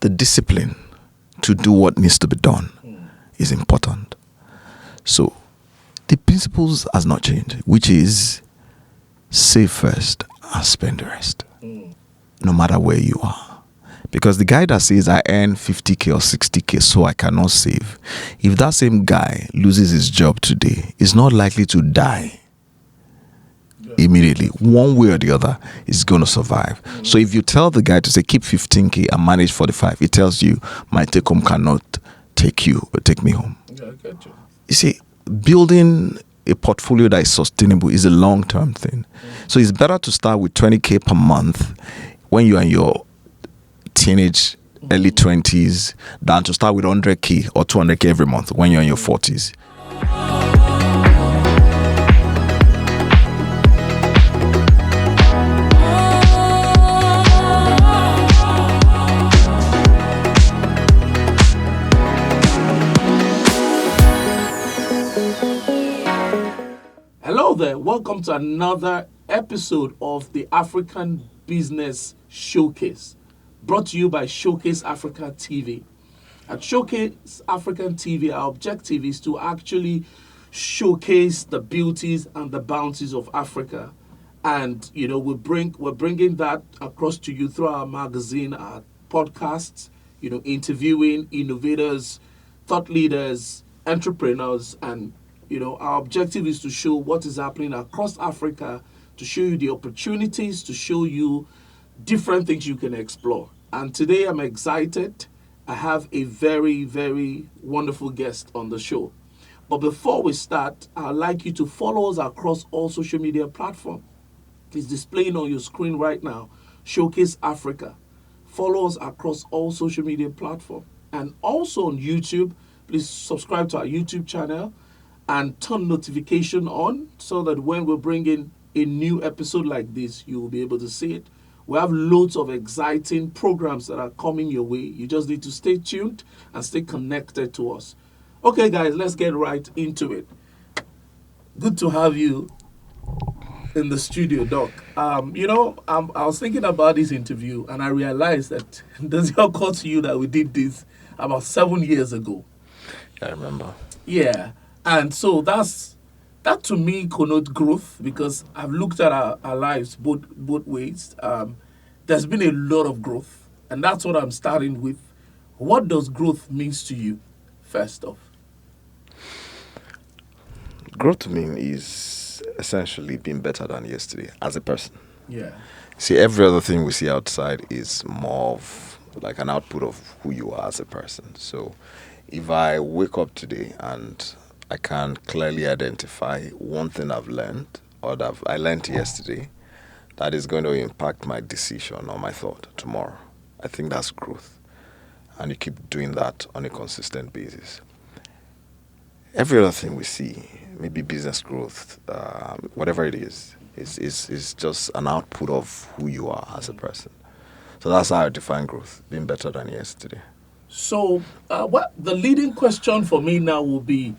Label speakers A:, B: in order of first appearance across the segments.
A: the discipline to do what needs to be done is important. So the principles has not changed, which is save first and spend the rest, no matter where you are. Because the guy that says I earn 50K or 60K so I cannot save, if that same guy loses his job today, he's not likely to die immediately. One way or the other, he's going to survive. So if you tell the guy to say keep 15K and manage 45, it tells you my take home cannot take me home.
B: Yeah, I get you.
A: You see, building a portfolio that is sustainable is a long-term thing. So it's better to start with 20K per month when you're in your teenage, early 20s than to start with 100K or 200K every month when you're in your 40s.
B: Hello there, welcome to another episode of the African Business Showcase, brought to you by Showcase Africa TV. At Showcase African TV, our objective is to actually showcase the beauties and the bounties of Africa. And, you know, we're bringing that across to you through our magazine, our podcasts, you know, interviewing innovators, thought leaders, entrepreneurs, and you know, our objective is to show what is happening across Africa, to show you the opportunities, to show you different things you can explore. And today I'm excited. I have a very, very wonderful guest on the show. But before we start, I'd like you to follow us across all social media platforms. It's displaying on your screen right now, Showcase Africa. Follow us across all social media platforms. And also on YouTube, please subscribe to our YouTube channel and turn notification on so that when we bring in a new episode like this, you will be able to see it. We have loads of exciting programs that are coming your way. You just need to stay tuned and stay connected to us. Okay, guys, let's get right into it. Good to have you in the studio, Doc. I was thinking about this interview and I realized that does it occur to you that we did this about 7 years ago?
A: I remember.
B: Yeah. And so that to me connotes growth, because I've looked at our lives both ways. There's been a lot of growth, and that's what I'm starting with. What does growth means to you, first off?
A: Growth to me is essentially being better than yesterday as a person.
B: Yeah.
A: See, every other thing we see outside is more of like an output of who you are as a person. So if I wake up today and I can clearly identify one thing I've learned or that I learned yesterday that is going to impact my decision or my thought tomorrow, I think that's growth. And you keep doing that on a consistent basis. Every other thing we see, maybe business growth, whatever it is just an output of who you are as a person. So that's how I define growth, being better than yesterday.
B: So what the leading question for me now will be,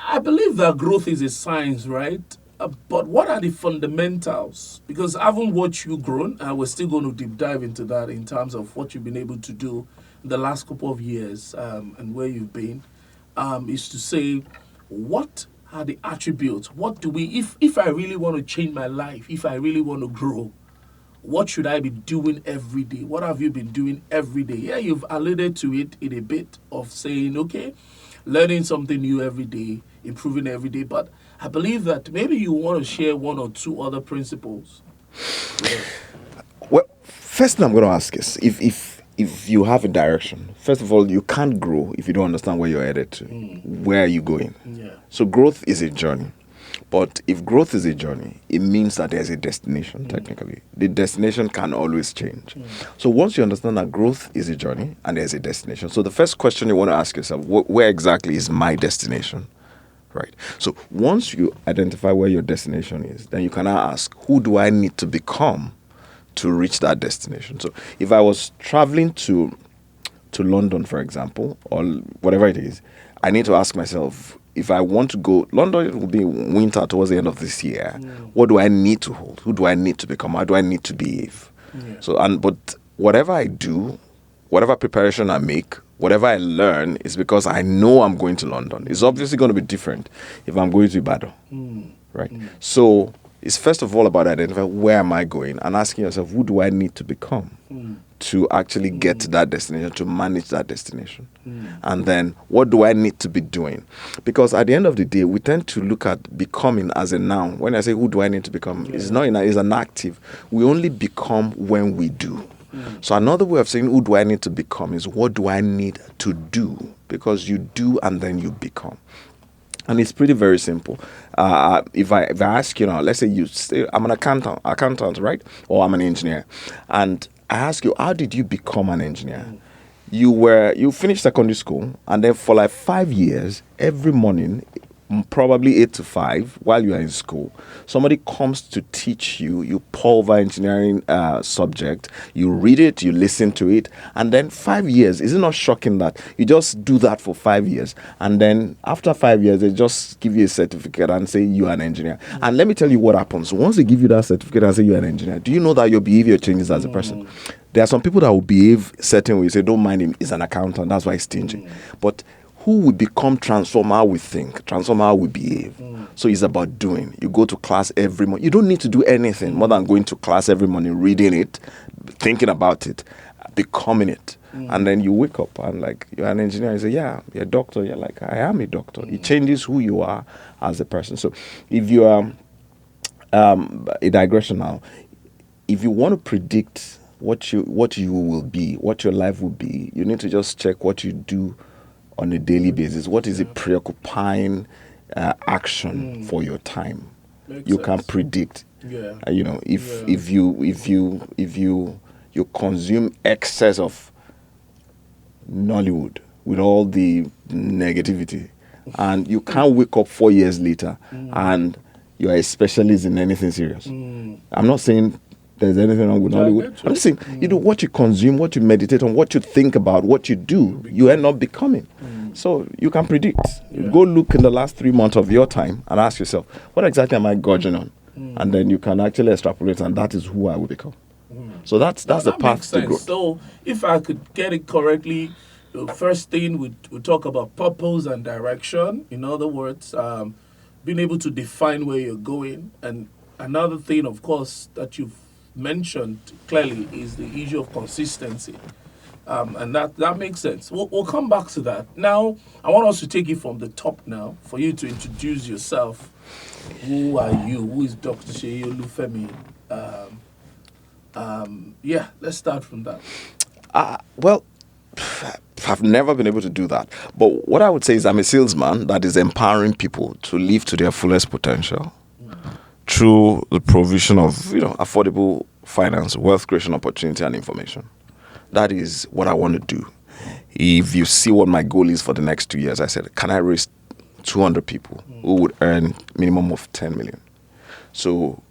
B: I believe that growth is a science, right? But what are the fundamentals? Because I haven't watched you grown, and we're still going to deep dive into that in terms of what you've been able to do in the last couple of years and where you've been, is to say, what are the attributes? What do we, if I really want to change my life, if I really want to grow, what should I be doing every day? What have you been doing every day? Yeah, you've alluded to it in a bit of saying, okay, learning something new every day, improving every day. But I believe that maybe you want to share one or two other principles. Yeah.
A: Well, first thing I'm going to ask is, if you have a direction, first of all, you can't grow if you don't understand where you're headed to. Where are you going?
B: Yeah.
A: So growth is a journey. But if growth is a journey, it means that there's a destination, technically. The destination can always change. So once you understand that growth is a journey and there's a destination, so the first question you want to ask yourself, where exactly is my destination? Right. So once you identify where your destination is, then you can now ask, who do I need to become to reach that destination? So if I was traveling to London, for example, or whatever it is, I need to ask myself, if I want to go, London will be winter towards the end of this year. What do I need to hold? Who do I need to become? How do I need to behave?
B: Yeah.
A: So, but whatever I do, whatever preparation I make, whatever I learn is because I know I'm going to London. It's obviously going to be different if I'm going to Ibadan, right? So it's first of all about identifying where am I going and asking yourself, who do I need to become to actually get to that destination, to manage that destination? And then what do I need to be doing? Because at the end of the day, we tend to look at becoming as a noun. When I say who do I need to become, it's not it's an active. We only become when we do. So another way of saying who do I need to become is what do I need to do? Because you do and then you become. And it's pretty very simple. If I ask you now, let's say you say I'm an accountant, right? Or I'm an engineer. And I ask you, how did you become an engineer? You finished secondary school, and then for like 5 years, every morning, probably 8 to 5, while you are in school, somebody comes to teach you. You pour over engineering subject, you read it, you listen to it, and then 5 years. Is it not shocking that you just do that for 5 years, and then after 5 years, they just give you a certificate and say you are an engineer? And let me tell you what happens. Once they give you that certificate and say you're an engineer, do you know that your behavior changes as a person? There are some people that will behave certain ways. Say, don't mind him, he's an accountant, that's why he's stingy. But who will become transform how we think, transform how we behave. So it's about doing. You go to class every morning. You don't need to do anything more than going to class every morning, reading it, thinking about it, becoming it. And then you wake up and like, you're an engineer. You say, yeah, you're a doctor. You're like, I am a doctor. It changes who you are as a person. So if you are, a digression now, if you want to predict what you will be, what your life will be, you need to just check what you do on a daily basis. What is a preoccupying action for your time? You can predict. If you consume excess of Nollywood with all the negativity, and you can't wake up 4 years later and you are a specialist in anything serious. I'm not saying there's anything wrong with Hollywood. I'm just saying, what you consume, what you meditate on, what you think about, what you do, you end up becoming. So you can predict. You go look in the last 3 months of your time and ask yourself, what exactly am I gorging on? And then you can actually extrapolate, and that is who I will become. So that's the path to growth.
B: So if I could get it correctly, the first thing we talk about purpose and direction. In other words, being able to define where you're going. And another thing, of course, that you've mentioned clearly is the issue of consistency. And that makes sense. We'll come back to that. Now, I want us to take it from the top now, for you to introduce yourself. Who are you? Who is Dr. Seyi Olufemi? Let's start from that.
A: Well, I've never been able to do that. But what I would say is I'm a salesman that is empowering people to live to their fullest potential through the provision of affordable finance, wealth creation opportunity, and information. That is what I want to do. If you see what my goal is for the next 2 years, I said, can I raise 200 people who would earn minimum of 10 million? So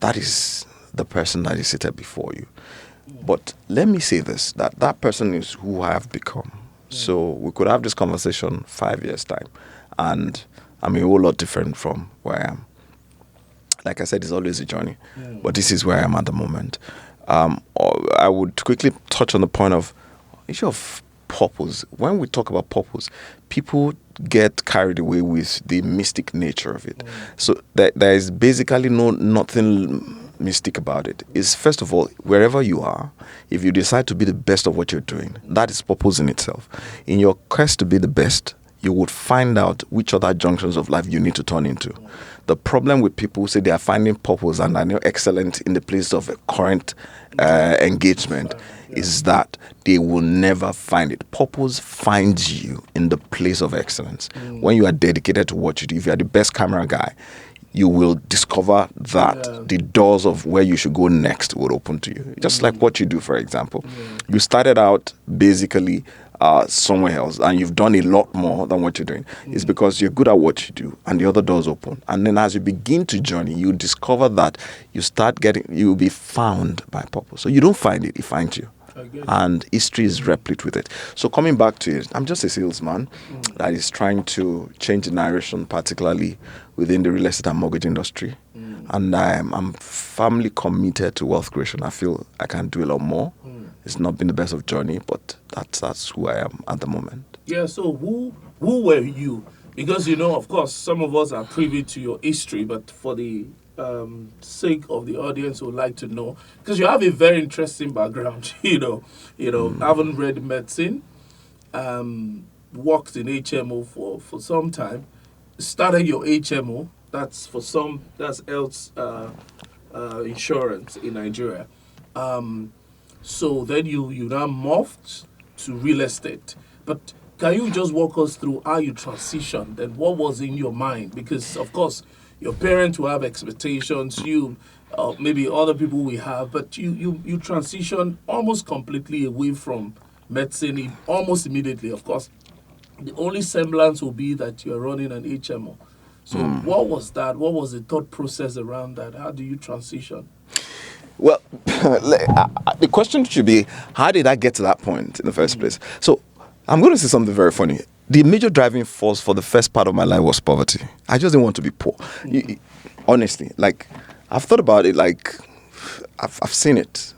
A: that is the person that is seated before you. But let me say this, that person is who I have become. So we could have this conversation 5 years' time, and I'm a whole lot different from where I am. Like I said, it's always a journey, but this is where I am at the moment. I would quickly touch on the point of issue of purpose. When we talk about purpose, people get carried away with the mystic nature of it. So there is basically nothing mystic about it. It's first of all, wherever you are, if you decide to be the best of what you're doing, that is purpose in itself. In your quest to be the best, you would find out which other junctions of life you need to turn into. The problem with people who say they are finding purpose and are excellent in the place of a current engagement is that they will never find it. Purpose finds you in the place of excellence. When you are dedicated to what you do, if you are the best camera guy, you will discover that the doors of where you should go next will open to you. Just like what you do, for example. You started out basically somewhere else, and you've done a lot more than what you're doing. It's because you're good at what you do, and the other doors open. And then as you begin to journey, you discover that you'll be found by purpose. So you don't find it, it finds you. And history is replete with it. So coming back to it, I'm just a salesman that is trying to change the narration, particularly within the real estate and mortgage industry. And I'm firmly committed to wealth creation. I feel I can do a lot more It's not been the best of journey, but that's who I am at the moment.
B: Yeah, so who were you? Because of course, some of us are privy to your history, but for the sake of the audience who would like to know, because you have a very interesting background. Haven't read medicine, worked in HMO for some time, started your HMO. That's health insurance in Nigeria. So then you now morphed to real estate. But can you just walk us through how you transitioned and what was in your mind? Because of course your parents will have expectations, you maybe other people we have, but you transition almost completely away from medicine almost immediately. Of course, the only semblance will be that you're running an HMO. So what was that? What was the thought process around that? How do you transition?
A: Well, the question should be, how did I get to that point in the first place? So I'm going to say something very funny. The major driving force for the first part of my life was poverty. I just didn't want to be poor. Honestly, like, I've thought about it, like, I've seen it.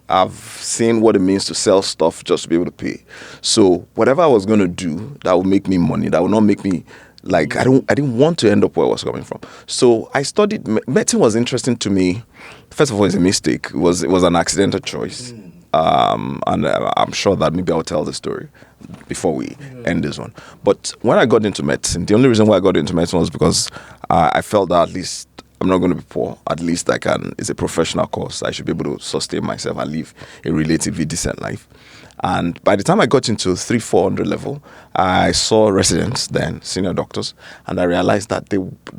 A: I've seen what it means to sell stuff just to be able to pay. So whatever I was going to do that would make me money, that would not make me, like, I didn't want to end up where I was coming from. So I studied, medicine was interesting to me. First of all, it's a mistake. It was an accidental choice. And I'm sure that maybe I'll tell the story before we end this one. But when I got into medicine, the only reason why I got into medicine was because I felt that at least I'm not going to be poor. At least I can. It's a professional course. I should be able to sustain myself and live a relatively decent life. And by the time I got into 300-400 level, I saw residents then, senior doctors, and I realized that they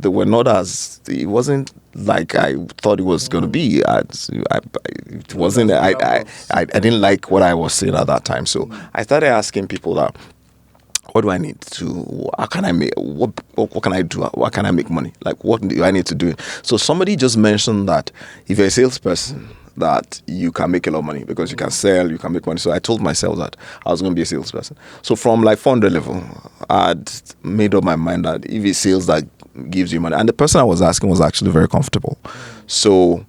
A: were not as, it wasn't like I thought it was going to be. It wasn't, I didn't like what I was seeing at that time. So I started asking people that, what do I need to, how can I make, what can I do? What can I make money? Like, what do I need to do? So somebody just mentioned that if you're a salesperson, that you can make a lot of money because you can sell, you can make money. So I told myself that I was going to be a salesperson. So from like 400 level, I'd made up my mind that if it's sales that gives you money, and the person I was asking was actually very comfortable. So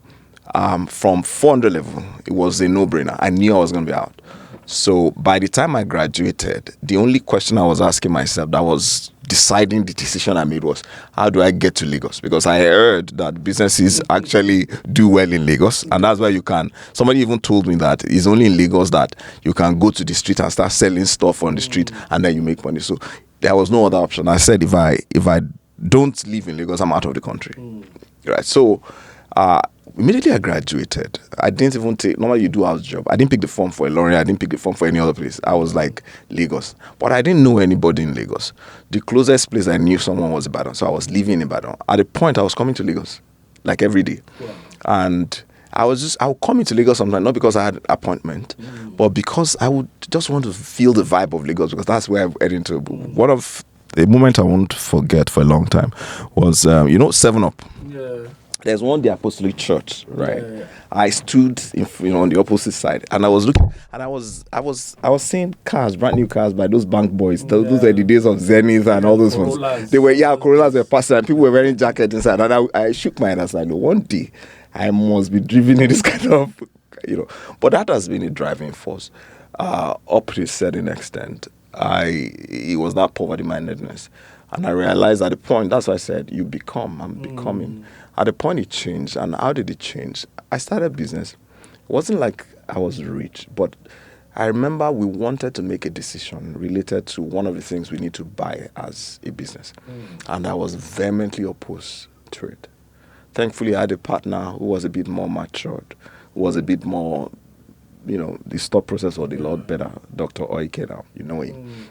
A: from 400 level, it was a no-brainer. I knew I was going to be out. So by the time I graduated, the only question I was asking myself that was deciding the decision I made was, how do I get to Lagos? Because I heard that businesses actually do well in Lagos, and that's why you can. Somebody even told me that it's only in Lagos that you can go to the street and start selling stuff on the street, and then you make money. So there was no other option. I said, if I don't live in Lagos, I'm out of the country. Right. So immediately I graduated, I didn't even take, normally you do house job. I didn't pick the form for Ilorin, I didn't pick the form for any other place. I was like, Lagos. But I didn't know anybody in Lagos. The closest place I knew someone was Ibadan. So I was living in Ibadan. At the point, I was coming to Lagos, like every day. Wow. And I would come into Lagos sometimes, not because I had an appointment, but because I would just want to feel the vibe of Lagos, because that's where I head into. One of the moment I won't forget for a long time was, 7-Up. Yeah. There's one, the Apostolic Church, right? Yeah. I stood on the opposite side, and I was looking, and I was seeing cars, brand new cars by those bank boys. Those are the days of Zenith and all those Corollas. Ones. They were Corollas were passing, and people were wearing jackets inside. And I shook my head and said, one day I must be driven in this kind of, But that has been a driving force up to a certain extent. It was that poverty-mindedness. And I realized at the point, that's why I said, I'm becoming. At the point it changed. And how did it change? I started business. It wasn't like I was rich, but I remember we wanted to make a decision related to one of the things we need to buy as a business. And I was vehemently opposed to it. Thankfully, I had a partner who was a bit more matured, who was a bit more, the thought process was a lot better. Dr. Oike now, you know him.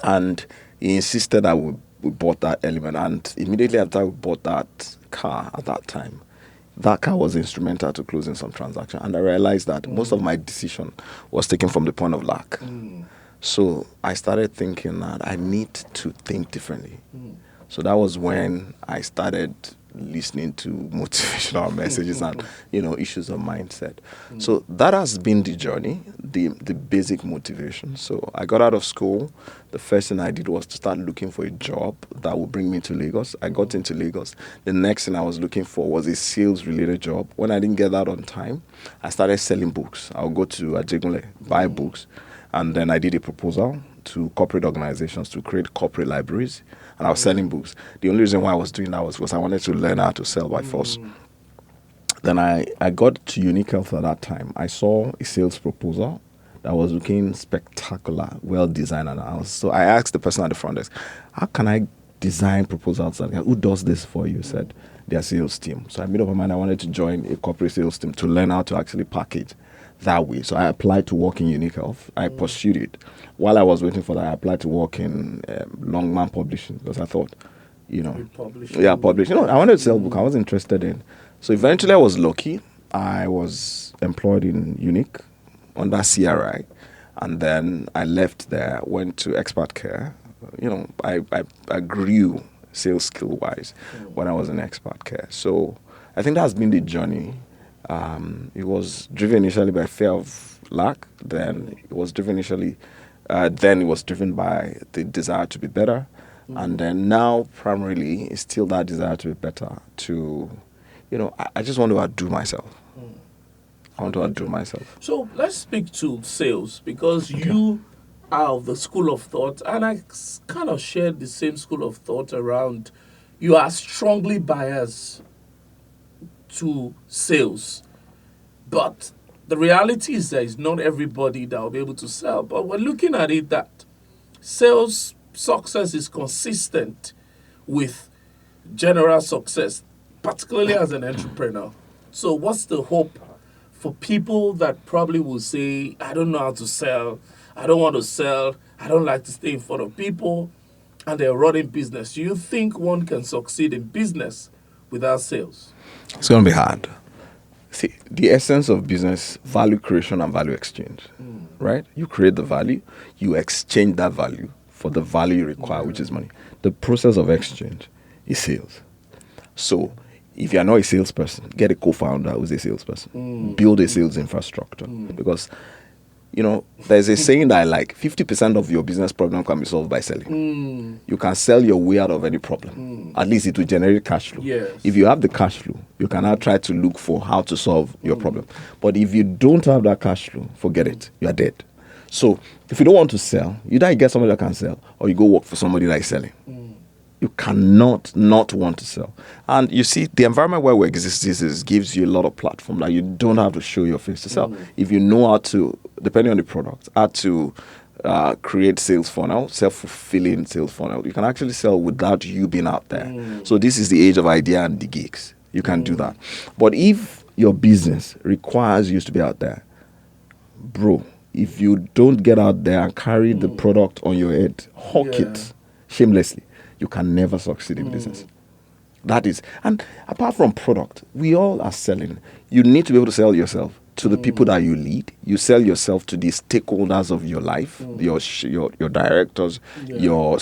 A: And he insisted that we bought that element. And immediately after we bought that car at that time, that car was instrumental to closing some transaction. And I realized that most of my decision was taken from the point of lack. So I started thinking that I need to think differently. So that was when I started listening to motivational messages and issues of mindset. So that has been the journey, the basic motivation. So I got out of school. The first thing I did was to start looking for a job that would bring me to Lagos. I got into Lagos. The next thing I was looking for was a sales related job. When I didn't get that on time, I started selling books. I'll go to Ajegunle, buy books, and then I did a proposal to corporate organizations to create corporate libraries, and I was selling books. The only reason why I was doing that was because I wanted to learn how to sell by force. Then I got to Unique Health at that time. I saw a sales proposal that was looking spectacular, well designed, and so I asked the person at the front desk, how can I design proposals? Who does this for you? Said their sales team. So I made up my mind I wanted to join a corporate sales team to learn how to actually package that way. So I applied to work in Unique Health. I pursued it. While I was waiting for that, I applied to work in Longman Publishing because I thought, publishing. I wanted to sell book. I was interested in. So eventually I was lucky. I was employed in Unique under CRI. And then I left there, went to Expert Care. I grew sales skill wise when I was in Expert Care. So I think that's been the journey. It was driven initially by fear of lack. Then it was driven by the desire to be better. And then now primarily it's still that desire to be better. I just want to outdo myself. I want to outdo myself.
B: So let's speak to sales, because you are of the school of thought, and I kind of share the same school of thought around you are strongly biased to sales. But the reality is that it's not everybody that will be able to sell. But we're looking at it that sales success is consistent with general success, particularly as an entrepreneur. So what's the hope for people that probably will say, I don't know how to sell, I don't want to sell, I don't like to stay in front of people, and they're running business? Do you think one can succeed in business without sales?
A: It's going to be hard. See, the essence of business, value creation and value exchange, right? You create the value, you exchange that value for the value you require, which is money. The process of exchange is sales. So if you're not a salesperson, get a co-founder who's a salesperson. Build a sales infrastructure. Because, there's a saying that I like, 50% of your business problem can be solved by selling. You can sell your way out of any problem. At least it will generate cash flow.
B: Yes.
A: If you have the cash flow, you can now try to look for how to solve your problem. But if you don't have that cash flow, forget it. You are dead. So if you don't want to sell, either you get somebody that can sell or you go work for somebody that is selling. You cannot not want to sell. And you see, the environment where we exist gives you a lot of platform that you don't have to show your face to sell. If you know how to, depending on the product, how to create sales funnel, self-fulfilling sales funnel, you can actually sell without you being out there. So this is the age of idea and the gigs. You can do that. But if your business requires you to be out there, bro, if you don't get out there and carry the product on your head, hawk it shamelessly, you can never succeed in business. That is, and apart from product, we all are selling. You need to be able to sell yourself to the people that you lead. You sell yourself to the stakeholders of your life, your directors, your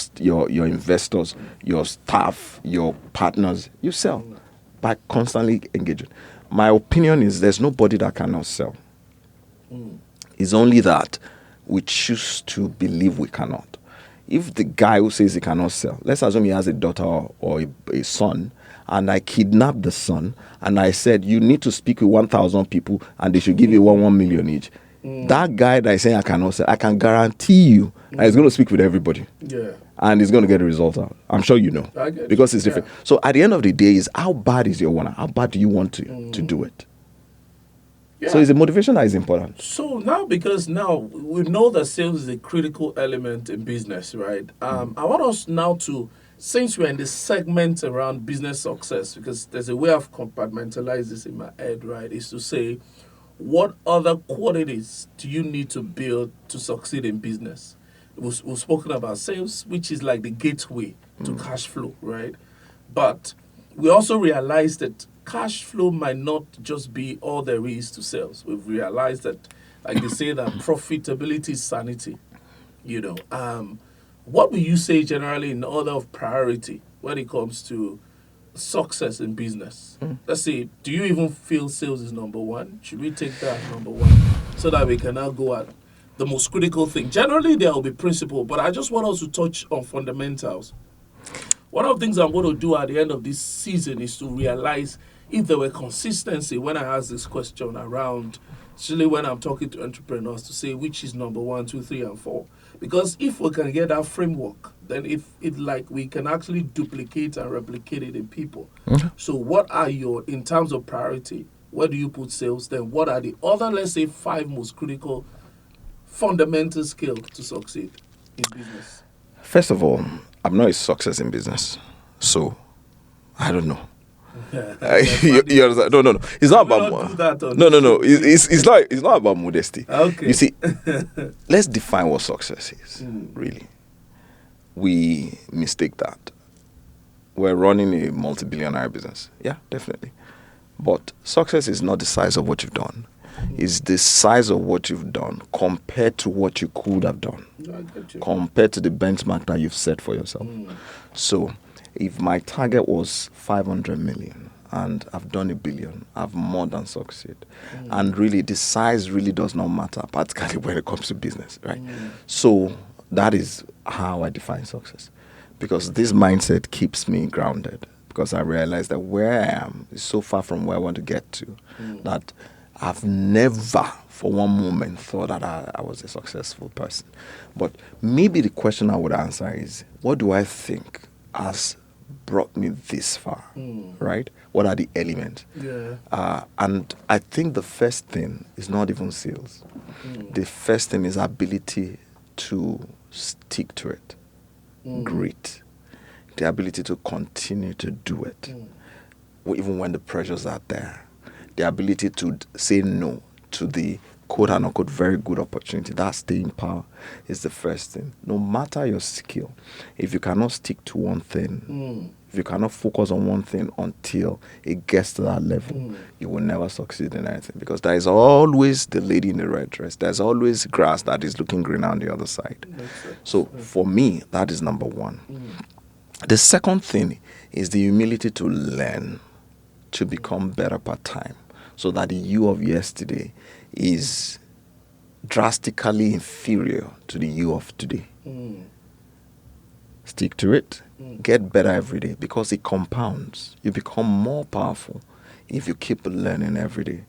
A: investors, your staff, your partners. You sell by constantly engaging. My opinion is there's nobody that cannot sell. It's only that we choose to believe we cannot. If the guy who says he cannot sell, let's assume he has a daughter or a son, and I kidnap the son, and I said, you need to speak with 1,000 people, and they should give you 1 million each. That guy that is saying I cannot sell, I can guarantee you that he's going to speak with everybody. And he's going to get a result out. I'm sure you know. Because it's different. So at the end of the day, is how bad is your one? How bad do you want to do it? So it's a motivation that is important.
B: So now, because now we know that sales is a critical element in business, right? I want us now to, since we're in this segment around business success, because there's a way of compartmentalize this in my head, right, is to say, what other qualities do you need to build to succeed in business? We've spoken about sales, which is like the gateway to cash flow, right? But we also realize that cash flow might not just be all there is to sales. We've realized that, like they say, that profitability is sanity. What will you say generally in order of priority when it comes to success in business. Let's say, do you even feel sales is number one? Should we take that as number one so that we can now go at the most critical thing? Generally, there will be principle, but I just want us to touch on fundamentals. One of the things I'm going to do at the end of this season is to realize if there were consistency when I ask this question around, especially when I'm talking to entrepreneurs, to say which is number 1, 2, 3, and 4. Because if we can get that framework, then we can actually duplicate and replicate it in people. So what are your, in terms of priority, where do you put sales? Then what are the other, let's say, 5 most critical fundamental skills to succeed in business?
A: First of all, I'm not a success in business, so I don't know. You understand? No. It's not about no. It's not about modesty.
B: Okay.
A: You see, let's define what success is. Really, we mistake that. We're running a multi-billionaire business. Yeah, definitely. But success is not the size of what you've done. It's the size of what you've done compared to what you could have done, compared to the benchmark that you've set for yourself. So if my target was 500 million and I've done 1 billion, I've more than succeeded. And really, the size really does not matter, particularly when it comes to business, right? So that is how I define success. Because this mindset keeps me grounded. Because I realize that where I am is so far from where I want to get to that I've never for one moment thought that I was a successful person. But maybe the question I would answer is, what do I think has brought me this far, right? What are the elements?
B: Yeah.
A: And I think the first thing is not even sales. The first thing is ability to stick to it. Grit. The ability to continue to do it, even when the pressures are there. The ability to say no to the quote-unquote very good opportunity. That staying power is the first thing. No matter your skill, if you cannot stick to one thing, if you cannot focus on one thing until it gets to that level, you will never succeed in anything. Because there is always the lady in the red dress. There's always grass that is looking greener on the other side. So for me, that is number one. The second thing is the humility to learn, to become better per time, so that the you of yesterday is drastically inferior to the you of today. Stick to it. Get better every day, because it compounds. You become more powerful if you keep learning every day.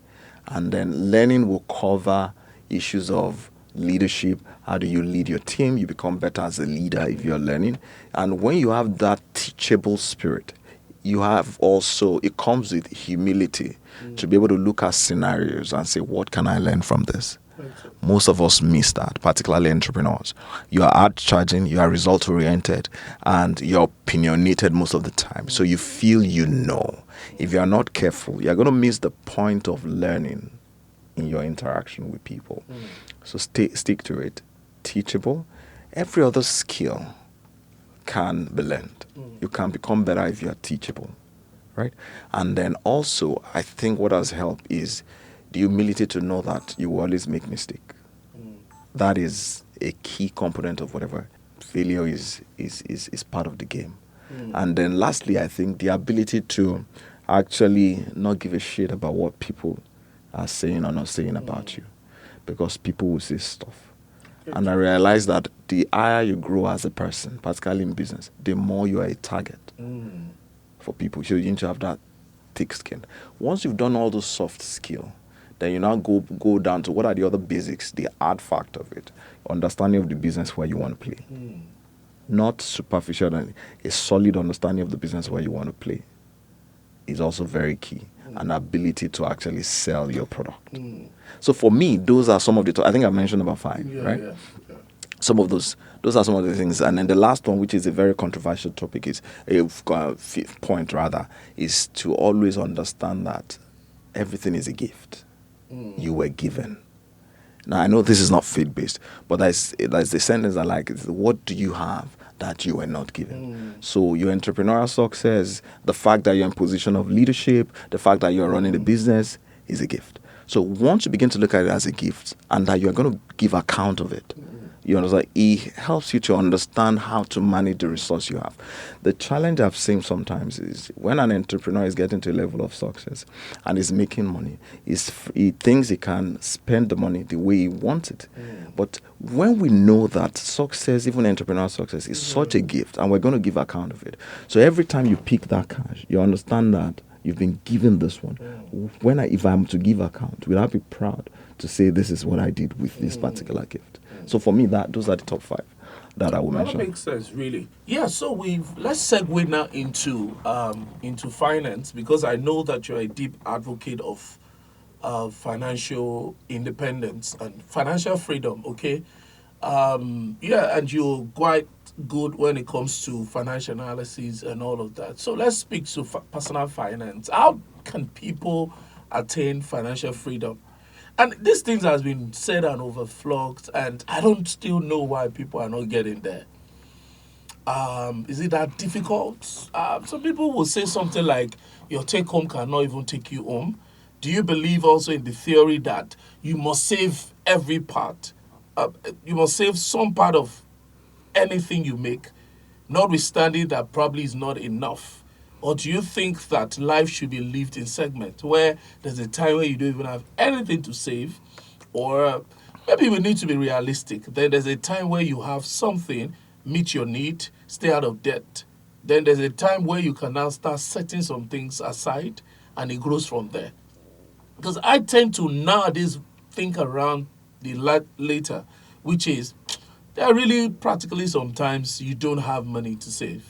A: And then learning will cover issues of leadership. How do you lead your team? You become better as a leader if you're learning. And when you have that teachable spirit, you have also, it comes with humility to be able to look at scenarios and say, what can I learn from this? Most of us miss that, particularly entrepreneurs. You are out charging, you are result oriented, and you're opinionated most of the time. So you feel you know. If you are not careful, you're going to miss the point of learning in your interaction with people. So stick to it. Teachable. Every other skill can be learned. You can become better if you are teachable, right? And then also, I think what has helped is the humility to know that you will always make mistake. That is a key component of whatever. Failure is part of the game. And then lastly, I think the ability to actually not give a shit about what people are saying or not saying about you, because people will say stuff. And I realize that the higher you grow as a person, particularly in business, the more you are a target for people. So you need to have that thick skin. Once you've done all those soft skill, then you now go down to what are the other basics, the hard fact of it, understanding of the business where you want to play. Not superficial, a solid understanding of the business where you want to play is also very key. An ability to actually sell your product. So for me, those are some of the, I think I mentioned about 5, right? Yeah. Some of those are some of the things. And then the last one, which is a very controversial topic, is fifth point rather, is to always understand that everything is a gift. You were given. Now, I know this is not faith-based, but there's the sentence I like. It's, what do you have that you were not given? So your entrepreneurial success, the fact that you're in position of leadership, the fact that you're running a business is a gift. So once you begin to look at it as a gift and that you're going to give account of it, You understand? It helps you to understand how to manage the resource you have. The challenge I've seen sometimes is when an entrepreneur is getting to a level of success and is making money, he thinks he can spend the money the way he wants it. But when we know that success, even entrepreneurial success, is such a gift, and we're going to give account of it. So every time you pick that cash, you understand that you've been given this one. If I'm to give account, will I be proud to say this is what I did with this particular gift? So for me, those are the top 5 that I will mention.
B: That makes sense, really. Yeah. So let's segue now into finance, because I know that you're a deep advocate of financial independence and financial freedom. Okay. Yeah, and you're quite good when it comes to financial analysis and all of that. So let's speak to personal finance. How can people attain financial freedom? And these things has been said and overflogged, and I don't still know why people are not getting there. Is it that difficult? Some people will say something like, your take home cannot even take you home. Do you believe also in the theory that you must save every part? You must save some part of anything you make, notwithstanding that probably is not enough? Or do you think that life should be lived in segments where there's a time where you don't even have anything to save? Or maybe we need to be realistic. Then there's a time where you have something, meet your need, stay out of debt. Then there's a time where you can now start setting some things aside, and it grows from there. Because I tend to nowadays think around the later, which is there are really practically sometimes you don't have money to save,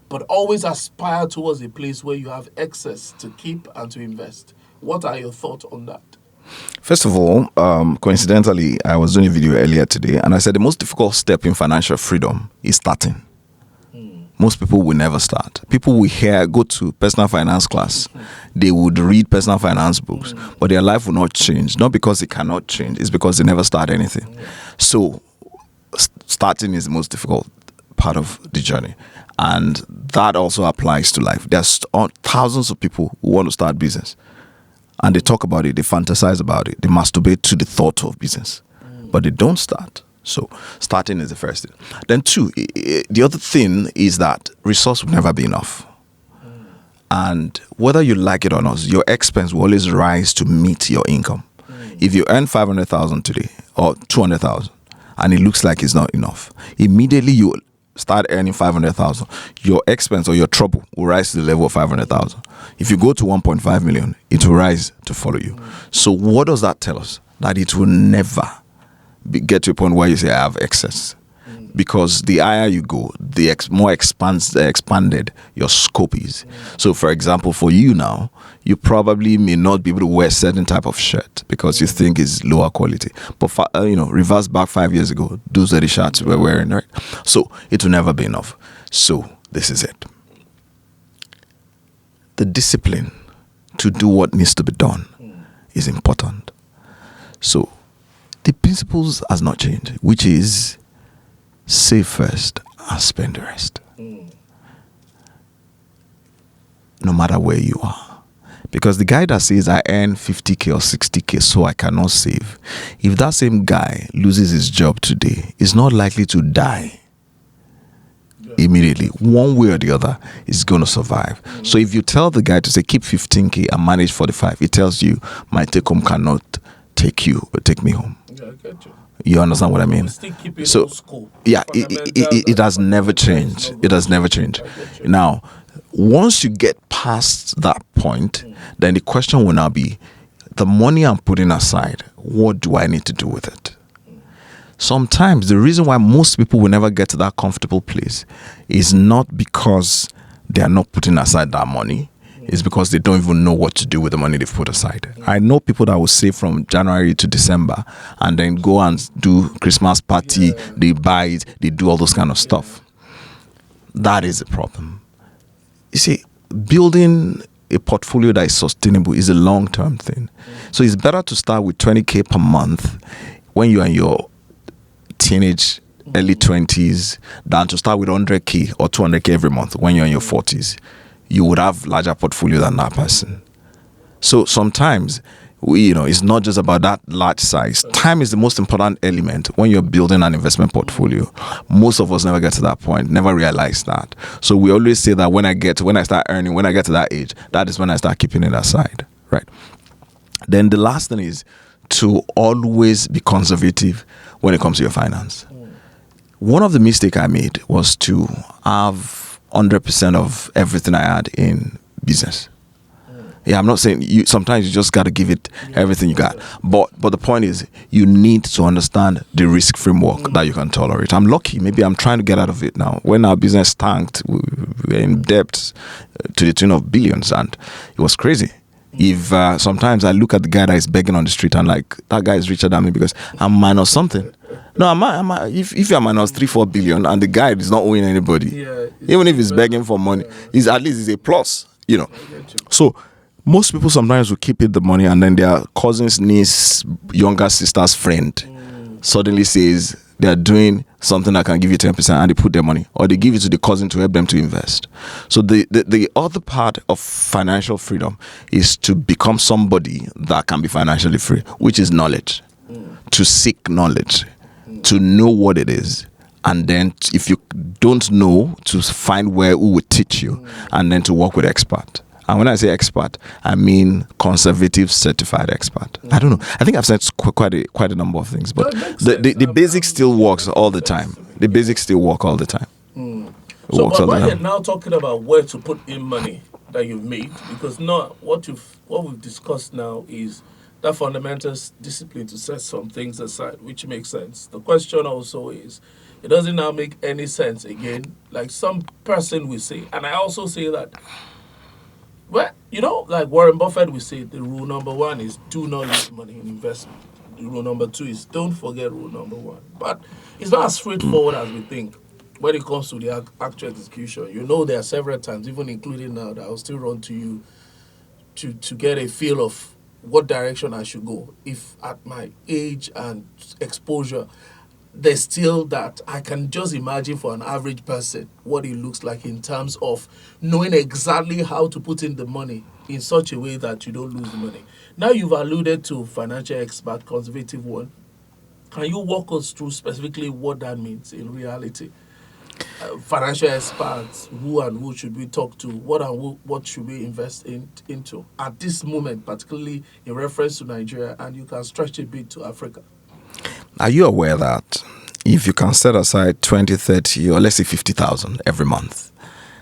B: but always aspire towards a place where you have excess to keep and to invest. What are your thoughts on that?
A: First of all, coincidentally, I was doing a video earlier today, and I said the most difficult step in financial freedom is starting. Most people will never start. People will go to personal finance class. They would read personal finance books, but their life will not change. Not because it cannot change, it's because they never start anything. So starting is the most difficult part of the journey. And that also applies to life. There's thousands of people who want to start business. And they talk about it, they fantasize about it, they masturbate to the thought of business. But they don't start. So starting is the first thing. Then 2, the other thing is that resource will never be enough. And whether you like it or not, your expense will always rise to meet your income. If you earn 500,000 today or 200,000 and it looks like it's not enough, immediately you start earning 500,000, your expense or your trouble will rise to the level of 500,000. If you go to 1.5 million, it will rise to follow you. So what does that tell us? That it will never get to a point where you say I have excess, because the higher you go, the more expanded your scope is. So for example, for you now, you probably may not be able to wear a certain type of shirt because you think it's lower quality, but reverse back 5 years ago, those are the shirts we're wearing, right? So it will never be enough. So this is it. The discipline to do what needs to be done is important. So the principles has not changed, which is save first and spend the rest. No matter where you are. Because the guy that says I earn 50K or 60K so I cannot save, if that same guy loses his job today, he's not likely to die immediately. One way or the other, he's going to survive. So if you tell the guy to say keep 15K and manage 45, he tells you my take home cannot take me home.
B: Yeah, I get you.
A: You understand what I mean? So yeah, it has never changed. It has never changed. Now, once you get past that point, then the question will now be, the money I'm putting aside, what do I need to do with it? Sometimes the reason why most people will never get to that comfortable place is not because they are not putting aside that money. It's because they don't even know what to do with the money they've put aside. I know people that will save from January to December and then go and do Christmas party, they buy it, they do all those kind of stuff. That is the problem. You see, building a portfolio that is sustainable is a long-term thing. So it's better to start with 20K per month when you're in your teenage, early 20s than to start with 100K or 200K every month when you're in your 40s. You would have larger portfolio than that person. So sometimes It's not just about that large size. Time is the most important element when you're building an investment portfolio. Most of us never get to that point, never realize that. So we always say that when I start earning, when I get to that age, that is when I start keeping it aside, right? Then the last thing is to always be conservative when it comes to your finance. One of the mistakes I made was to have 100% of everything I had in business. Yeah, I'm not saying sometimes you just got to give it everything you got. But the point is, you need to understand the risk framework that you can tolerate. I'm lucky. Maybe I'm trying to get out of it now. When our business tanked, we were in debt to the tune of billions, and it was crazy. If sometimes I look at the guy that is begging on the street and like, that guy is richer than me because I'm minus something. No, if you're minus 3-4 billion and the guy is not owing anybody, even if he's begging for money, he's at least a plus, So most people sometimes will keep it the money, and then their cousin's niece, younger sister's friend suddenly says they're doing something that can give you 10%, and they put their money, or they give it to the cousin to help them to invest. So the other part of financial freedom is to become somebody that can be financially free, which is knowledge. To seek knowledge, to know what it is, and then if you don't know, to find who will teach you, and then to work with expert. And when I say expert, I mean conservative certified expert. I don't know. I think I've said quite a number of things, but the basics still works all the time. The basics still work all the time.
B: So, but why you're now talking about where to put in money that you've made, because what we've discussed now is that fundamental discipline to set some things aside, which makes sense. The question also is, it doesn't now make any sense again. Like some person will say, and I also say that, well, like Warren Buffett will say, the rule number 1 is do not lose money in investment. The rule number 2 is don't forget rule number 1. But it's not as straightforward as we think when it comes to the actual execution. There are several times, even including now, that I'll still run to you to get a feel of what direction I should go. If at my age and exposure, there's still that I can just imagine for an average person what it looks like in terms of knowing exactly how to put in the money in such a way that you don't lose money. Now you've alluded to financial expert, conservative one. Can you walk us through specifically what that means in reality? Financial experts, who and who should we talk to? What should we invest into at this moment, particularly in reference to Nigeria, and you can stretch a bit to Africa?
A: Are you aware that if you can set aside 20, 30, or let's say 50,000 every month,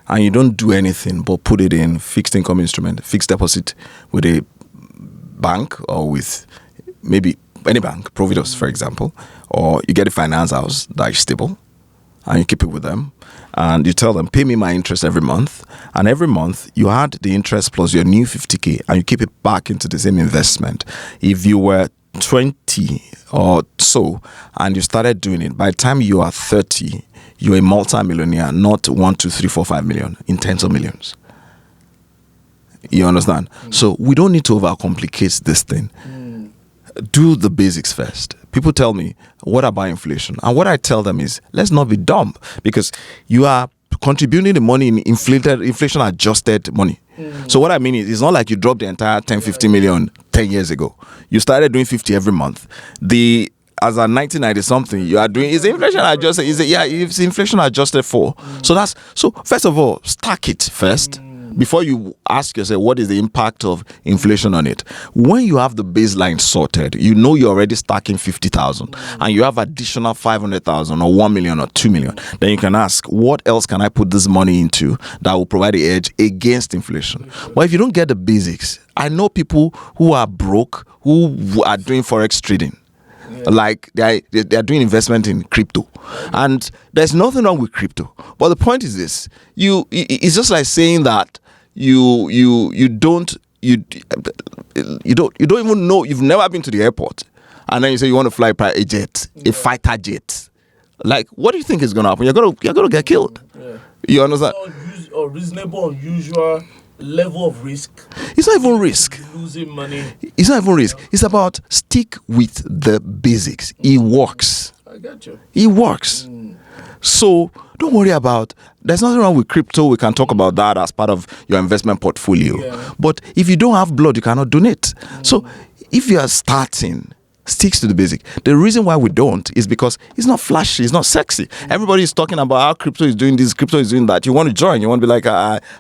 A: and you don't do anything but put it in fixed income instrument, fixed deposit with a bank or with maybe any bank, Providus, for example, or you get a finance house that is stable, and you keep it with them, and you tell them, pay me my interest every month, and every month you add the interest plus your new 50K, and you keep it back into the same investment. If you were 20 or so and you started doing it, by the time you are 30, you're a multi-millionaire, not 1, 2, 3, 4, 5 million, in tens of millions. You understand? So we don't need to overcomplicate this thing. Do the basics first. People tell me, what about inflation? And what I tell them is, let's not be dumb, because you are contributing the money in inflation adjusted money. So what I mean is, it's not like you dropped the entire 10, 50 million 10 years ago. You started doing 50 every month. As a 1990 something, you are doing, is inflation adjusted? It's inflation adjusted for. So first of all, stack it first before you ask yourself, what is the impact of inflation on it? When you have the baseline sorted, you're already stacking 50,000 and you have additional 500,000 or 1 million or 2 million. Then you can ask, what else can I put this money into that will provide the edge against inflation? But if you don't get the basics, I know people who are broke, who are doing forex trading. Like they are doing investment in crypto, and there's nothing wrong with crypto. But the point is this: it's just like saying that you don't even know, you've never been to the airport, and then you say you want to fly a jet, a fighter jet. Like, what do you think is going to happen? You're gonna get killed. You understand?
B: Or reasonable, unusual level of risk.
A: It's not even risk.
B: Losing money.
A: It's not even risk. It's about stick with the basics. It works.
B: I got you.
A: It works. So don't worry about, there's nothing wrong with crypto. We can talk about that as part of your investment portfolio. But if you don't have blood, you cannot donate. So if you are starting, sticks to the basic. The reason why we don't is because it's not flashy, it's not sexy. Everybody is talking about how crypto is doing this, crypto is doing that. You want to join, you want to be like,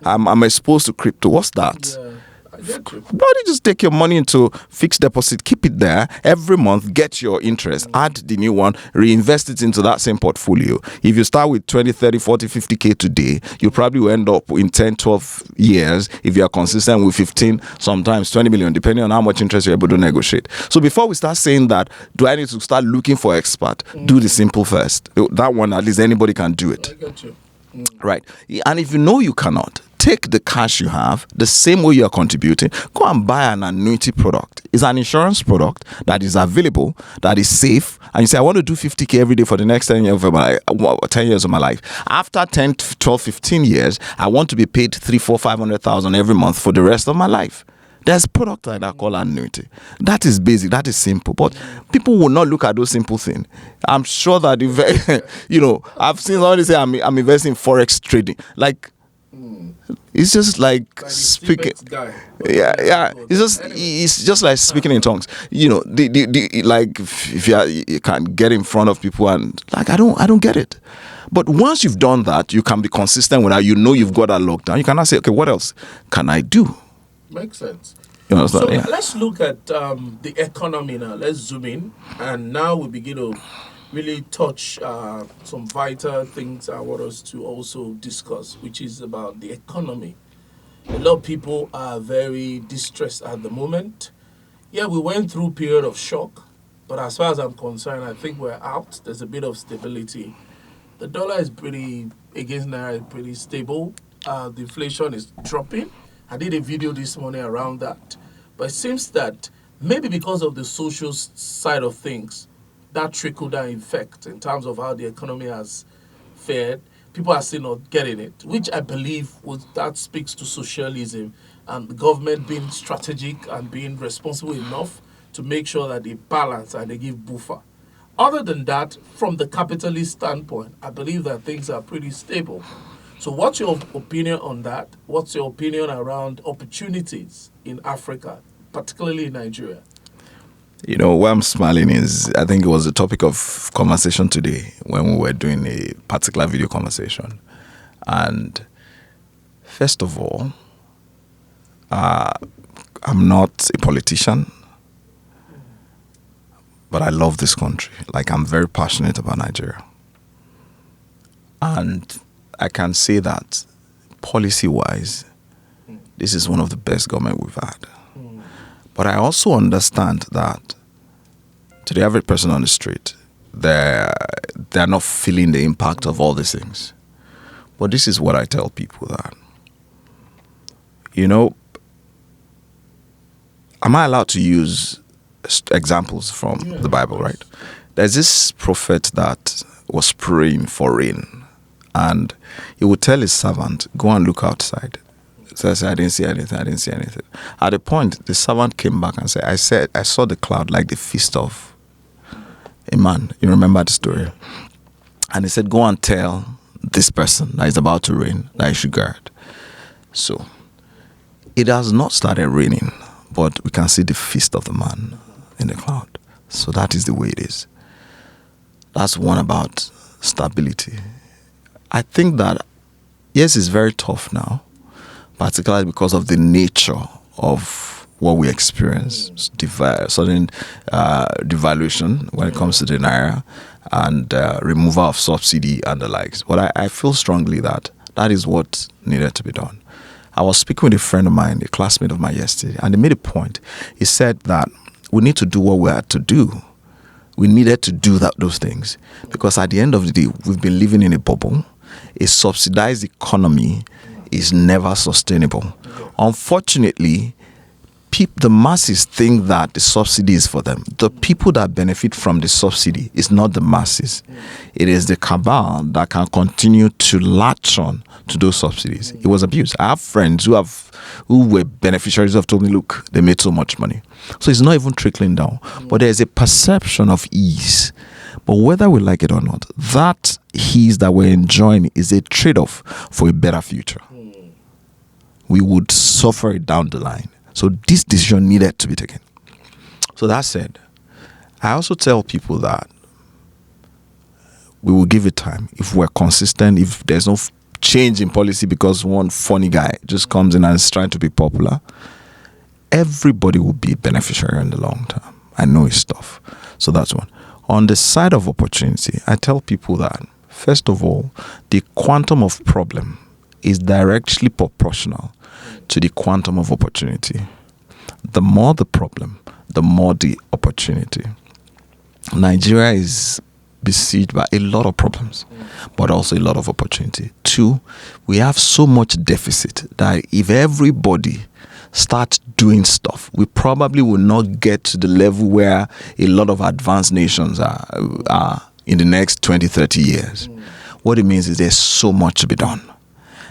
A: I'm exposed to crypto. What's that?
B: Yeah, I get you.
A: Why don't you just take your money into fixed deposit, keep it there every month, get your interest, add the new one, reinvest it into that same portfolio. If you start with 20, 30, 40, 50K today, you probably will end up in 10, 12 years, if you are consistent, with 15, sometimes 20 million, depending on how much interest you're able to negotiate. So before we start saying that, do I need to start looking for expert? Do the simple first. That one, at least anybody can do it.
B: I get you.
A: Right. And if you know you cannot, take the cash you have, the same way you are contributing, go and buy an annuity product. It's an insurance product that is available, that is safe, and you say, I want to do 50K every day for the next 10 years of my life, 10 years of my life. After 10, 12, 15 years, I want to be paid 3, 4, 500,000 every month for the rest of my life. There's product like that called annuity. That is basic, that is simple. But people will not look at those simple things. I'm sure that, if, I've seen somebody say, I'm investing in Forex trading. Like, it's just like speaking. Yeah. It's just like speaking in tongues. Like if you can get in front of people and like I don't get it. But once you've done that, you can be consistent with that. You know you've got that locked down. You cannot say, okay, what else can I do?
B: Makes sense.
A: You understand?
B: So
A: Yeah.
B: let's look at the economy now. Let's zoom in, and now we begin to really touch some vital things I want us to also discuss, which is about the economy. A lot of people are very distressed at the moment. Yeah, we went through a period of shock, but as far as I'm concerned, I think we're out. There's a bit of stability. The dollar is against Naira, pretty stable. The inflation is dropping. I did a video this morning around that. But it seems that maybe because of the social side of things, that trickle-down effect in terms of how the economy has fared, people are still not getting it, which I believe that speaks to socialism and the government being strategic and being responsible enough to make sure that they balance and they give buffer. Other than that, from the capitalist standpoint, I believe that things are pretty stable. So what's your opinion on that? What's your opinion around opportunities in Africa, particularly in Nigeria?
A: Why I'm smiling is I think it was the topic of conversation today when we were doing a particular video conversation. And first of all, I'm not a politician, but I love this country. Like, I'm very passionate about Nigeria. And I can say that policy-wise, this is one of the best government we've had. But I also understand that to the average person on the street, they're not feeling the impact of all these things. But this is what I tell people that, am I allowed to use examples from the Bible, right? There's this prophet that was praying for rain. And he would tell his servant, go and look outside. So I said, I didn't see anything. At a point, the servant came back and said, I saw the cloud like the fist of a man. You remember the story? And he said, go and tell this person that it's about to rain, that he should guard. So it has not started raining, but we can see the fist of the man in the cloud. So that is the way it is. That's one about stability. I think that, yes, it's very tough now, particularly because of the nature of what we experience, sudden devaluation when it comes to the Naira and removal of subsidy and the likes. But I feel strongly that is what needed to be done. I was speaking with a friend of mine, a classmate of mine yesterday, and he made a point. He said that we need to do what we had to do. We needed to do those things because at the end of the day, we've been living in a bubble. A subsidized economy is never sustainable. Unfortunately, the masses think that the subsidy is for them. The people that benefit from the subsidy is not the masses. It is the cabal that can continue to latch on to those subsidies. It was abuse. I have friends who were beneficiaries who have told me, look, they made so much money. So it's not even trickling down. But there's a perception of ease. But whether we like it or not, that ease that we're enjoying is a trade-off for a better future. We would suffer it down the line. So this decision needed to be taken. So that said, I also tell people that we will give it time. If we're consistent, if there's no change in policy because one funny guy just comes in and is trying to be popular, everybody will be beneficiary in the long term. I know it's tough. So that's one. On the side of opportunity, I tell people that, first of all, the quantum of problem is directly proportional to the quantum of opportunity. The more the problem, the more the opportunity. Nigeria is besieged by a lot of problems, but also a lot of opportunity. Two, we have so much deficit that if everybody starts doing stuff, we probably will not get to the level where a lot of advanced nations are in the next 20, 30 years. What it means is there's so much to be done.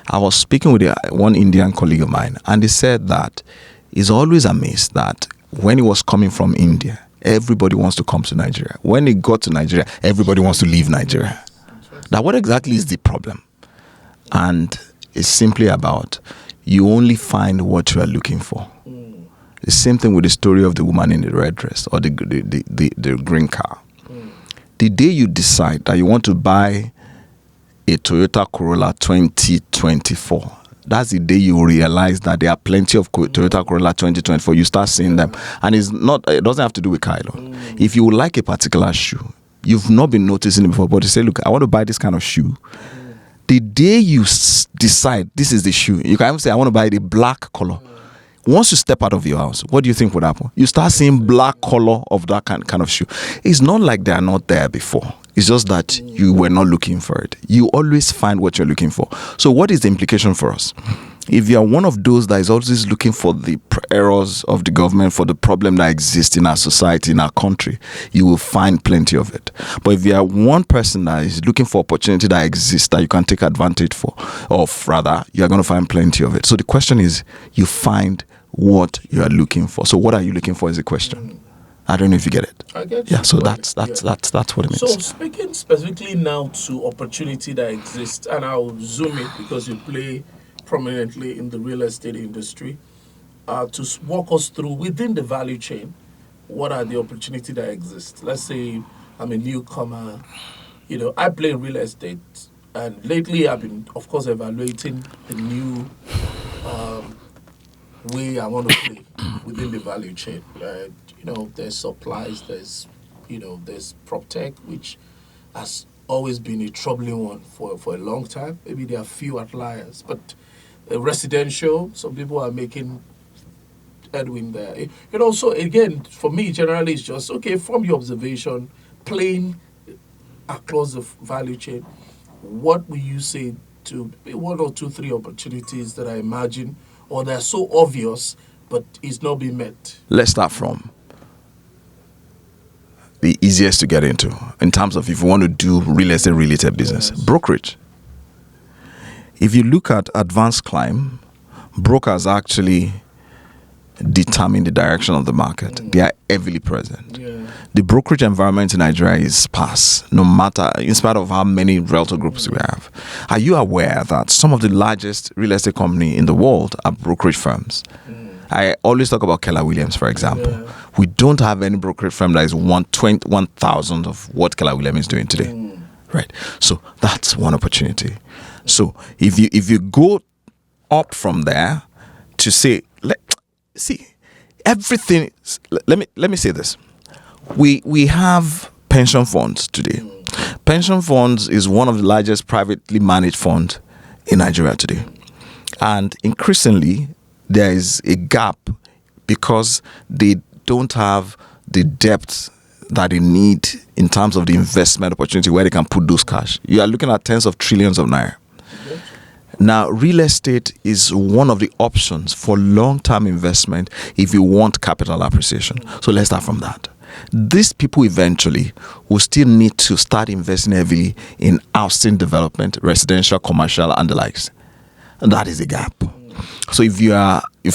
A: I was speaking with one Indian colleague of mine, and he said that he's always amazed that when he was coming from India, everybody wants to come to Nigeria. When he got to Nigeria, everybody wants to leave Nigeria. Now, what exactly is the problem? And it's simply about you only find what you are looking for. The same thing with the story of the woman in the red dress or the green car. The day you decide that you want to buy a Toyota Corolla 2024, that's the day you realize that there are plenty of Toyota Corolla 2024. You start seeing them. And it doesn't have to do with Kylo. If you like a particular shoe, you've not been noticing it before, but you say, look, I want to buy this kind of shoe. The day you decide this is the shoe, you can even say, I want to buy the black color. Once you step out of your house, what do you think would happen? You start seeing black color of that kind of shoe. It's not like they are not there before. It's just that you were not looking for it. You always find what you're looking for. So what is the implication for us? If you are one of those that is always looking for the errors of the government, for the problem that exists in our society, in our country, you will find plenty of it. But if you are one person that is looking for opportunity that exists, that you can take advantage of, rather, you are going to find plenty of it. So the question is, you find what you are looking for. So what are you looking for is the question. I don't know if you get it.
B: I get you.
A: Yeah, so that's what it means.
B: So speaking specifically now to opportunity that exists, and I'll zoom it because you play prominently in the real estate industry, to walk us through within the value chain, what are the opportunities that exist? Let's say I'm a newcomer, I play in real estate, and lately I've been, of course, evaluating the new way I want to play within the value chain. Right? There's supplies, there's prop tech, which has always been a troubling one for a long time. Maybe there are few outliers, but residential, some people are making headwind there. So again, for me, generally, it's just, okay, from your observation, playing across the value chain, what will you say to one or two, three opportunities that I imagine, or they're so obvious, but it's not being met?
A: Let's start from the easiest to get into in terms of if you want to do real estate related business. Yes. Brokerage. If you look at advanced climb, brokers actually determine the direction of the market. They are heavily present. Yeah. The brokerage environment in Nigeria is sparse, no matter, in spite of how many realtor groups we have. Are you aware that some of the largest real estate companies in the world are brokerage firms? I always talk about Keller Williams, for example. Yeah. We don't have any brokerage firm that is 1,000 of what Keller Williams is doing today. Right. So that's one opportunity. So if you go up from there to say, everything. Let me say this. We have pension funds today. Pension funds is one of the largest privately managed funds in Nigeria today, and increasingly there is a gap because they don't have the depth that they need in terms of the investment opportunity where they can put those cash. You are looking at tens of trillions of naira. Now, real estate is one of the options for long-term investment if you want capital appreciation. So let's start from that. These people eventually will still need to start investing heavily in housing development, residential, commercial, and the likes. And that is a gap. So if you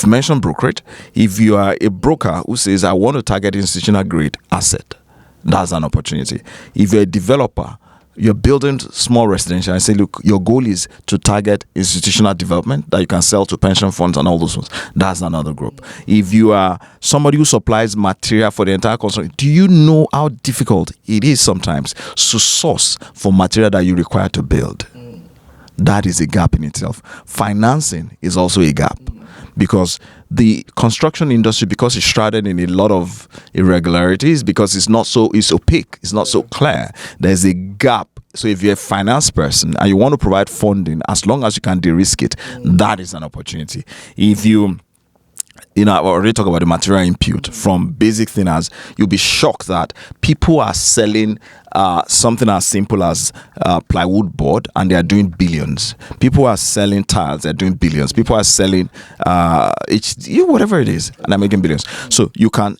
A: mentioned brokerage, if you are a broker who says, I want to target institutional grade asset, that's an opportunity. If you're a developer you're building small residential and say, look, your goal is to target institutional development that you can sell to pension funds and all those ones. That's another group. If you are somebody who supplies material for the entire construction, do you know how difficult it is sometimes to source for material that you require to build? That is a gap in itself. Financing is also a gap, because the construction industry, because it's shrouded in a lot of irregularities, because it's opaque, it's not so clear, there's a gap. So if you're a finance person and you want to provide funding, as long as you can de-risk it, that is an opportunity. If I already talked about the material input from basic thing, as you'll be shocked that people are selling something as simple as plywood board, and they are doing billions. People are selling tiles, they're doing billions. People are selling whatever it is, and they're making billions. So you can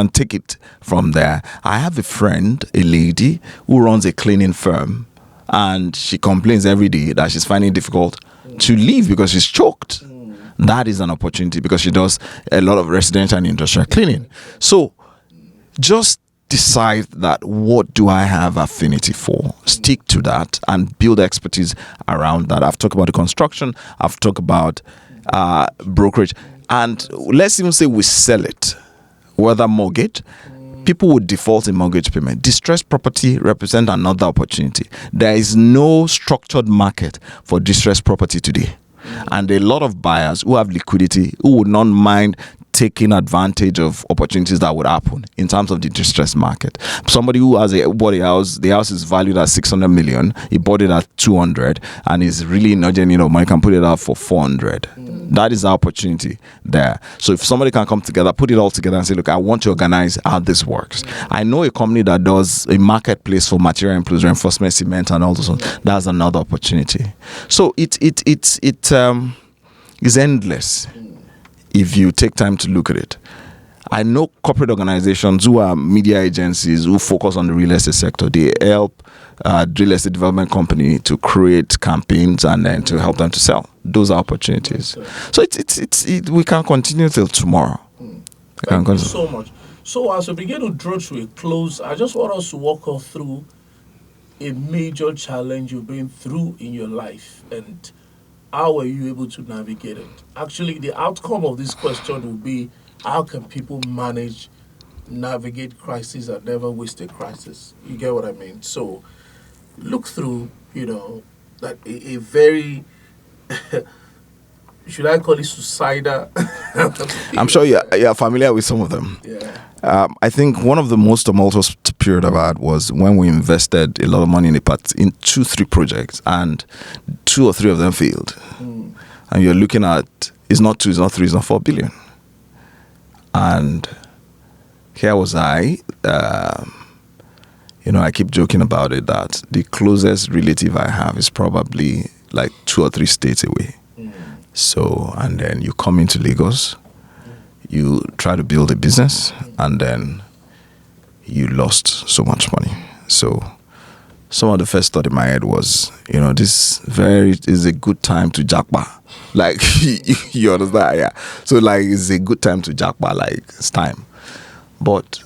A: take it from there. I have a friend, a lady who runs a cleaning firm, and she complains every day that she's finding it difficult to leave because she's choked. That is an opportunity, because she does a lot of residential and industrial cleaning. So just decide that, what do I have affinity for? Stick to that and build expertise around that. I've talked about the construction. I've talked about brokerage. And let's even say we sell it, whether mortgage. People would default in mortgage payment. Distressed property represent another opportunity. There is no structured market for distressed property today. And a lot of buyers who have liquidity, who would not mind taking advantage of opportunities that would happen in terms of the distressed market. Somebody who bought a house, the house is valued at 600 million, he bought it at 200, and is really not getting money, can put it out for 400. That is the opportunity there. So if somebody can come together, put it all together and say, look, I want to organize how this works. I know a company that does a marketplace for material inputs, reinforcement cement and all those ones. That's another opportunity. So it is endless if you take time to look at it. I know corporate organizations who are media agencies who focus on the real estate sector. They help real estate development company to create campaigns and then to help them to sell. Those are opportunities. So we can continue till tomorrow.
B: Thank you so much. So as we begin to draw to a close, I just want us to walk us through a major challenge you've been through in your life, and how were you able to navigate it? Actually, the outcome of this question will be, how can people navigate crisis and never waste a crisis? You get what I mean? So look through, that a very, should I call it suicidal?
A: I'm sure you're familiar with some of them.
B: Yeah.
A: I think one of the most tumultuous period I've had was when we invested a lot of money in 2-3 projects, and 2 or 3 of them failed. And you're looking at, it's not 2, it's not 3, it's not 4 billion. And here was I keep joking about it, that the closest relative I have is probably like 2 or 3 states away. So, and then you come into Lagos, you try to build a business, and then you lost so much money. So some of the first thought in my head was, this is a good time to jackpot. Like, you understand? Yeah. So like, it's a good time to jackpot, like, it's time. But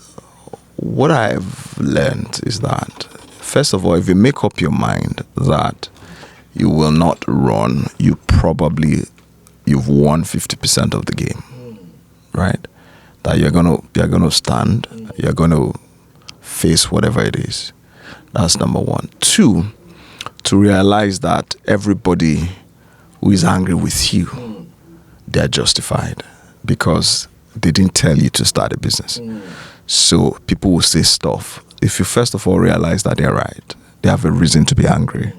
A: what I've learned is that, first of all, if you make up your mind that you will not run, you've won 50% of the game, right? That you're gonna stand, you're gonna face whatever it is. That's number 1. 2, to realize that everybody who is angry with you, they're justified, because they didn't tell you to start a business. So people will say stuff. If you first of all realize that they're right, they have a reason to be angry.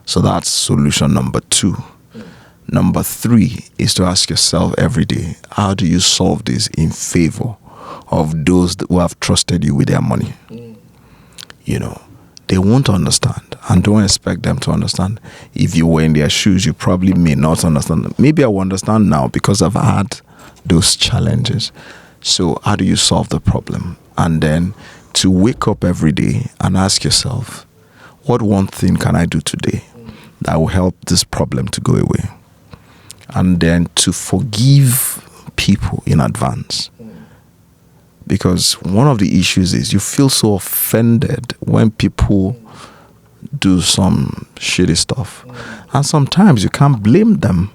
A: So that's solution number 2. Number 3 is to ask yourself every day, how do you solve this in favor of those who have trusted you with their money? They won't understand, and don't expect them to understand. If you were in their shoes, you probably may not understand. Maybe I will understand now because I've had those challenges. So how do you solve the problem? And then to wake up every day and ask yourself, what one thing can I do today that will help this problem to go away? And then to forgive people in advance. Because one of the issues is you feel so offended when people do some shitty stuff. And sometimes you can't blame them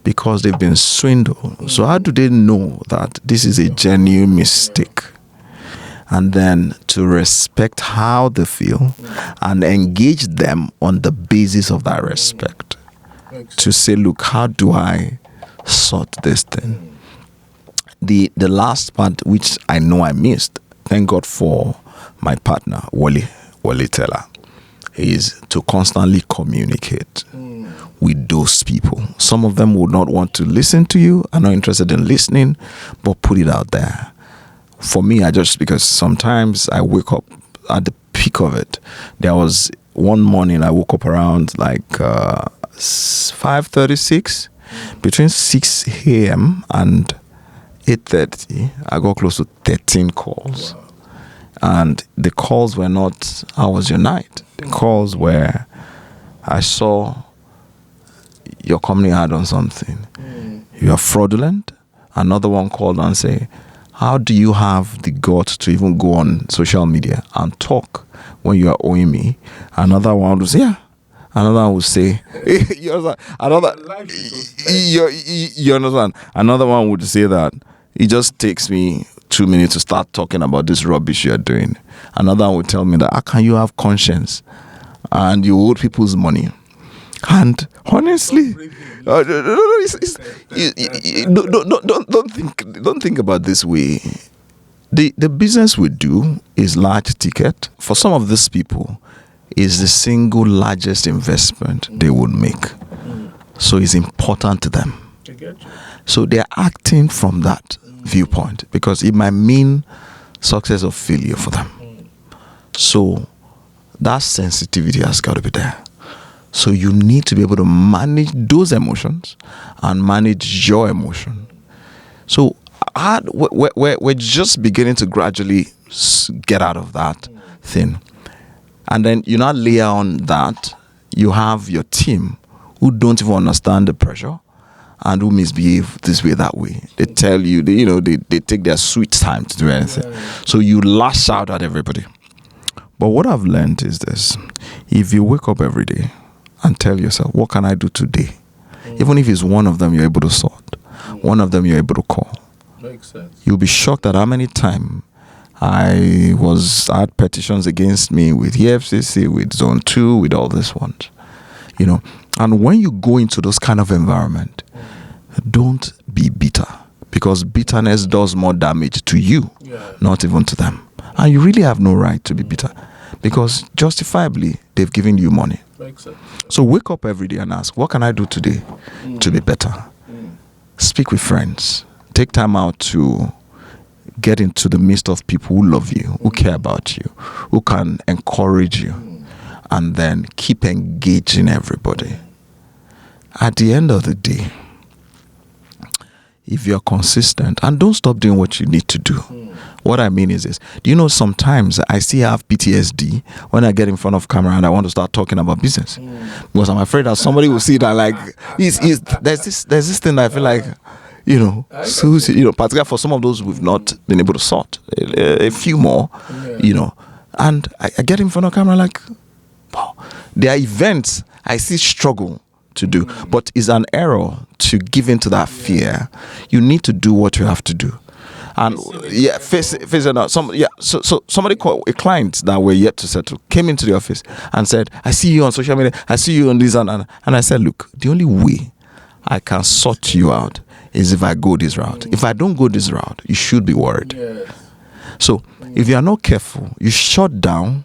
A: because they've been swindled. So how do they know that this is a genuine mistake? And then to respect how they feel and engage them on the basis of that respect. To say, look, how do I sort this thing? The last part, which I know I missed, thank God for my partner, Wale Teller, is to constantly communicate with those people. Some of them would not want to listen to you, are not interested in listening, but put it out there. For me, because sometimes I wake up at the peak of it. There was one morning I woke up around like 5:36. Between 6 a.m. and 8:30, I got close to 13 calls. Wow. And the calls were not, how was your night? The calls were, I saw your company had on something. You are fraudulent. Another one called and say, how do you have the guts to even go on social media and talk when you are owing me? Another one would say, yeah. Another one would say, you understand? You understand? Another one would say that it just takes me 2 minutes to start talking about this rubbish you're doing. Another one would tell me that, how can you have conscience and you owe people's money? And honestly, don't think about this way. The business we do is large ticket. For some of these people, is the single largest investment they would make. So it's important to them. So they're acting from that viewpoint because it might mean success or failure for them. So that sensitivity has got to be there. So you need to be able to manage those emotions and manage your emotion. So we're just beginning to gradually get out of that thing. And then you now layer on that, you have your team who don't even understand the pressure and who misbehave this way, that way. They tell you, they take their sweet time to do anything. So you lash out at everybody. But what I've learned is this. If you wake up every day and tell yourself, what can I do today? Even if it's one of them you're able to sort, one of them you're able to call.
B: Makes sense.
A: You'll be shocked at how many times I had petitions against me with EFCC, with Zone 2, with all these ones. And when you go into those kind of environment, don't be bitter, because bitterness does more damage to you, not even to them. And you really have no right to be bitter, because justifiably they've given you money.
B: Makes sense.
A: So wake up every day and ask, what can I do today to be better? Speak with friends. Take time out to get into the midst of people who love you, who care about you, who can encourage you, and then keep engaging everybody. At the end of the day, if you're consistent, and don't stop doing what you need to do. What I mean is this. Do you know sometimes I still have PTSD when I get in front of camera and I want to start talking about business? Because I'm afraid that somebody will see that like, there's this thing that I feel like, particularly for some of those we've not been able to sort, a few more, and I get in front of camera like, wow, there are events I see struggle to do, but it's an error to give into that fear. You need to do what you have to do. And face it out. So somebody called a client that we're yet to settle came into the office and said, I see you on social media, I see you on this and I said, look, the only way I can sort you out is if I go this route. If I don't go this route, you should be worried. So if you are not careful, you shut down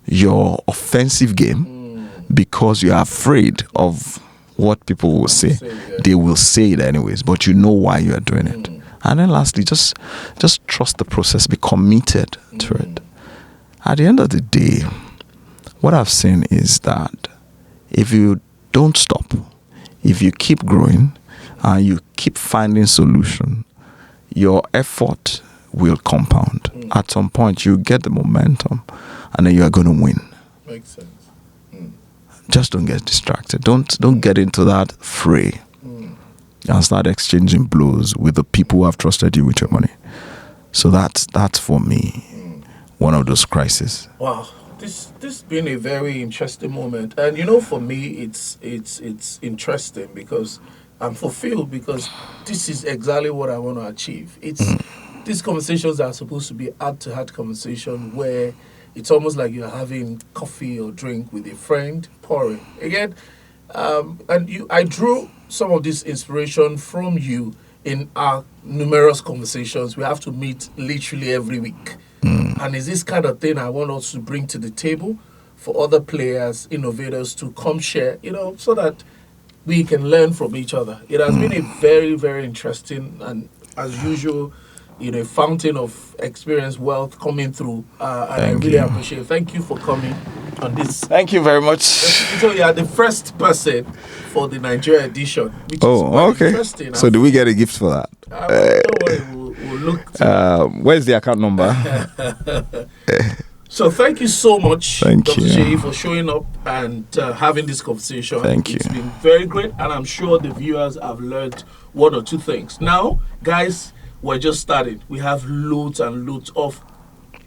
A: your offensive game because you are afraid of what people will say. They will say it anyways, but you know why you are doing it. And then lastly, just trust the process, be committed to it. At the end of the day, what I've seen is that if you don't stop, if you keep growing and you keep finding solution, your effort will compound. At some point, you get the momentum and then you are going to win.
B: Makes sense.
A: Just don't get distracted. Don't get into that fray and start exchanging blows with the people who have trusted you with your money. So that's for me one of those crises.
B: Wow, this been a very interesting moment, and for me, it's interesting because I'm fulfilled because this is exactly what I want to achieve. It's these conversations are supposed to be heart-to-heart conversation where it's almost like you're having coffee or drink with a friend, pouring again. I drew some of this inspiration from you in our numerous conversations. We have to meet literally every week. And it's this kind of thing I want us to bring to the table for other players, innovators to come share, so that we can learn from each other. It has been a very, very interesting and, as usual, fountain of experience, wealth coming through. And I really appreciate it. Thank you for coming on this.
A: Thank you very much.
B: So you are the first person for the Nigeria edition, which is quite
A: okay.
B: interesting.
A: So do we get a gift for that?
B: Don't worry, we'll look.
A: Where's the account number?
B: So thank you so much,
A: Thank
B: Dr.
A: you.
B: Seyi, for showing up and having this conversation.
A: Thank you.
B: It's been very great, and I'm sure the viewers have learned one or two things. Now, guys, we're just starting. We have loads and loads of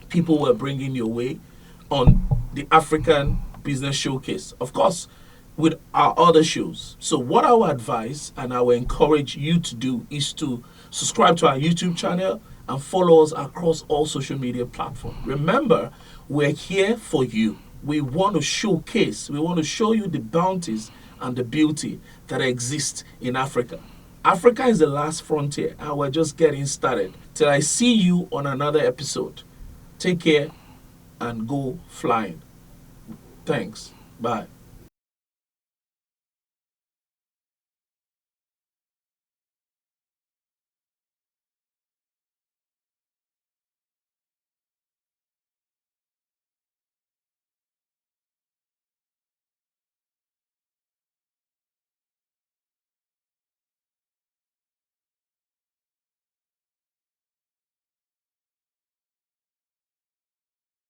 B: people we're bringing your way on the African Business Showcase. Of course, with our other shows. So what I would advise and I will encourage you to do is to subscribe to our YouTube channel and follow us across all social media platforms. Remember, we're here for you. We want to showcase, we want to show you the bounties and the beauty that exists in Africa. Africa is the last frontier and we're just getting started. Till I see you on another episode. Take care and go flying. Thanks. Bye.